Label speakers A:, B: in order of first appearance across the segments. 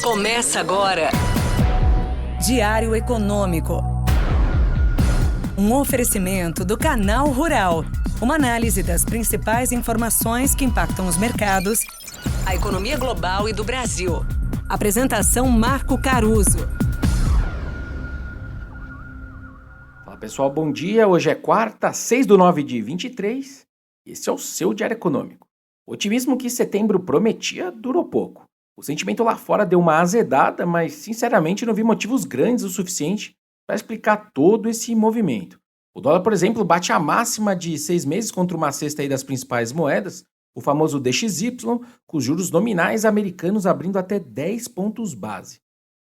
A: Começa agora.
B: Diário Econômico. Um oferecimento do Canal Rural. Uma análise das principais informações que impactam os mercados, a economia global e do Brasil. Apresentação Marco Caruso.
C: Fala pessoal, bom dia. Hoje é quarta, 6/9/23. Esse é o seu Diário Econômico. O otimismo que setembro prometia durou pouco. O sentimento lá fora deu uma azedada, mas sinceramente não vi motivos grandes o suficiente para explicar todo esse movimento. O dólar, por exemplo, bate a máxima de 6 meses contra uma cesta aí das principais moedas, o famoso DXY, com os juros nominais americanos abrindo até 10 pontos base.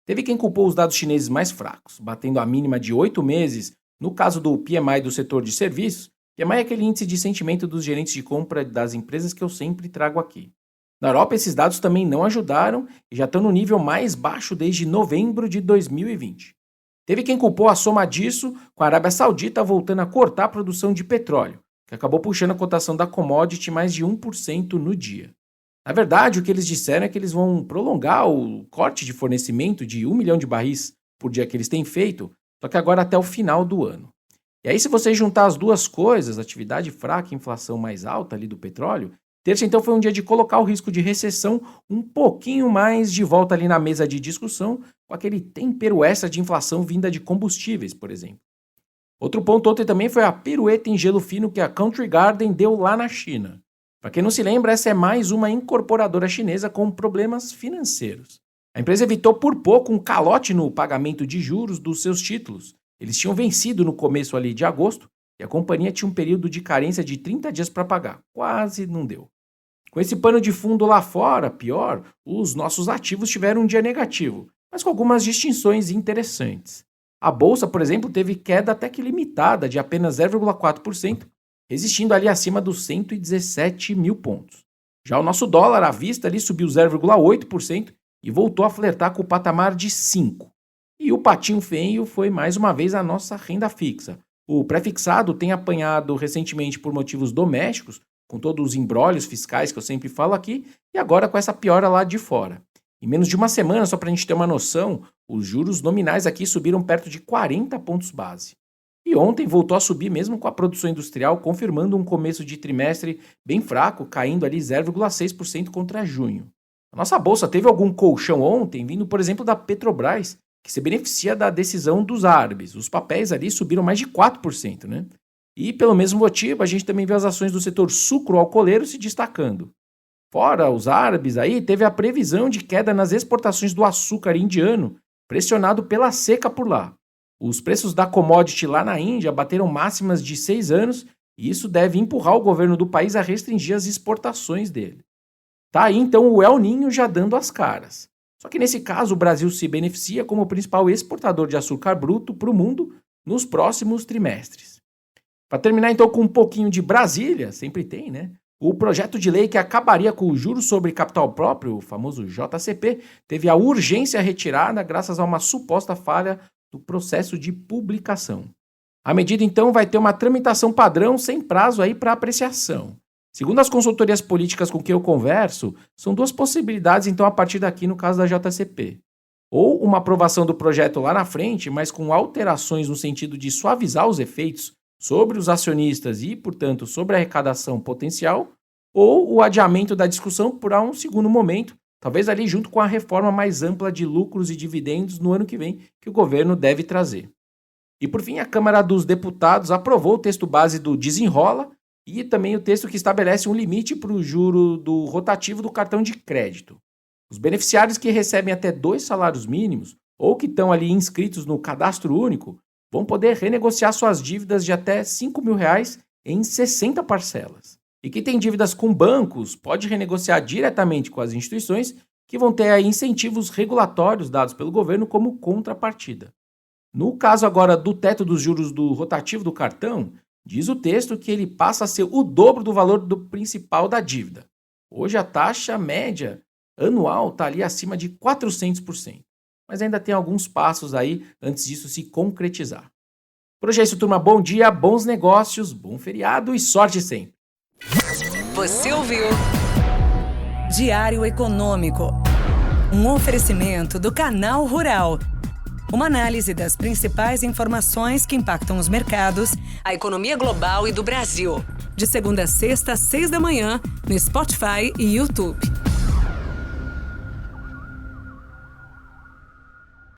C: Teve quem culpou os dados chineses mais fracos, batendo a mínima de 8 meses, no caso do PMI do setor de serviços. PMI é aquele índice de sentimento dos gerentes de compra das empresas que eu sempre trago aqui. Na Europa, esses dados também não ajudaram e já estão no nível mais baixo desde novembro de 2020. Teve quem culpou a soma disso com a Arábia Saudita voltando a cortar a produção de petróleo, que acabou puxando a cotação da commodity mais de 1% no dia. Na verdade, o que eles disseram é que eles vão prolongar o corte de fornecimento de 1 milhão de barris por dia que eles têm feito, só que agora até o final do ano. E aí, se você juntar as duas coisas, atividade fraca e inflação mais alta ali do petróleo, terça então foi um dia de colocar o risco de recessão um pouquinho mais de volta ali na mesa de discussão, com aquele tempero extra de inflação vinda de combustíveis, por exemplo. Outro ponto ontem também foi a pirueta em gelo fino que a Country Garden deu lá na China. Para quem não se lembra, essa é mais uma incorporadora chinesa com problemas financeiros. A empresa evitou por pouco um calote no pagamento de juros dos seus títulos. Eles tinham vencido no começo ali de agosto e a companhia tinha um período de carência de 30 dias para pagar. Quase não deu. Com esse pano de fundo lá fora, pior, os nossos ativos tiveram um dia negativo, mas com algumas distinções interessantes. A bolsa, por exemplo, teve queda até que limitada de apenas 0,4%, resistindo ali acima dos 117 mil pontos. Já o nosso dólar à vista ali subiu 0,8% e voltou a flertar com o patamar de 5%. E o patinho feio foi mais uma vez a nossa renda fixa. O pré-fixado tem apanhado recentemente por motivos domésticos, com todos os embrólios fiscais que eu sempre falo aqui, e agora com essa piora lá de fora. Em menos de uma semana, só para a gente ter uma noção, os juros nominais aqui subiram perto de 40 pontos base. E ontem voltou a subir mesmo com a produção industrial, confirmando um começo de trimestre bem fraco, caindo ali 0,6% contra junho. A nossa bolsa teve algum colchão ontem, vindo, por exemplo, da Petrobras, que se beneficia da decisão dos árabes. Os papéis ali subiram mais de 4%, né? E pelo mesmo motivo, a gente também vê as ações do setor sucro-alcooleiro se destacando. Fora os árabes aí, teve a previsão de queda nas exportações do açúcar indiano, pressionado pela seca por lá. Os preços da commodity lá na Índia bateram máximas de 6 anos e isso deve empurrar o governo do país a restringir as exportações dele. Tá aí então o El Niño já dando as caras. Só que nesse caso o Brasil se beneficia como o principal exportador de açúcar bruto para o mundo nos próximos trimestres. Para terminar então com um pouquinho de Brasília, sempre tem, né? O projeto de lei que acabaria com o juros sobre capital próprio, o famoso JCP, teve a urgência retirada graças a uma suposta falha do processo de publicação. A medida então vai ter uma tramitação padrão sem prazo aí para apreciação. Segundo as consultorias políticas com quem eu converso, são duas possibilidades então a partir daqui no caso da JCP. Ou uma aprovação do projeto lá na frente, mas com alterações no sentido de suavizar os efeitos sobre os acionistas e, portanto, sobre a arrecadação potencial, ou o adiamento da discussão para um segundo momento, talvez ali junto com a reforma mais ampla de lucros e dividendos no ano que vem, que o governo deve trazer. E, por fim, a Câmara dos Deputados aprovou o texto base do Desenrola, e também o texto que estabelece um limite para o juro do rotativo do cartão de crédito. Os beneficiários que recebem até 2 salários mínimos ou que estão ali inscritos no cadastro único vão poder renegociar suas dívidas de até R$ 5 mil em 60 parcelas. E quem tem dívidas com bancos pode renegociar diretamente com as instituições que vão ter aí incentivos regulatórios dados pelo governo como contrapartida. No caso agora do teto dos juros do rotativo do cartão, diz o texto que ele passa a ser o dobro do valor do principal da dívida. Hoje a taxa média anual está ali acima de 400%. Mas ainda tem alguns passos aí antes disso se concretizar. Por hoje é isso, turma. Bom dia, bons negócios, bom feriado e sorte sempre.
A: Você ouviu?
B: Diário Econômico. Um oferecimento do Canal Rural. Uma análise das principais informações que impactam os mercados, a economia global e do Brasil. De segunda a sexta, às 6 da manhã, no Spotify e YouTube.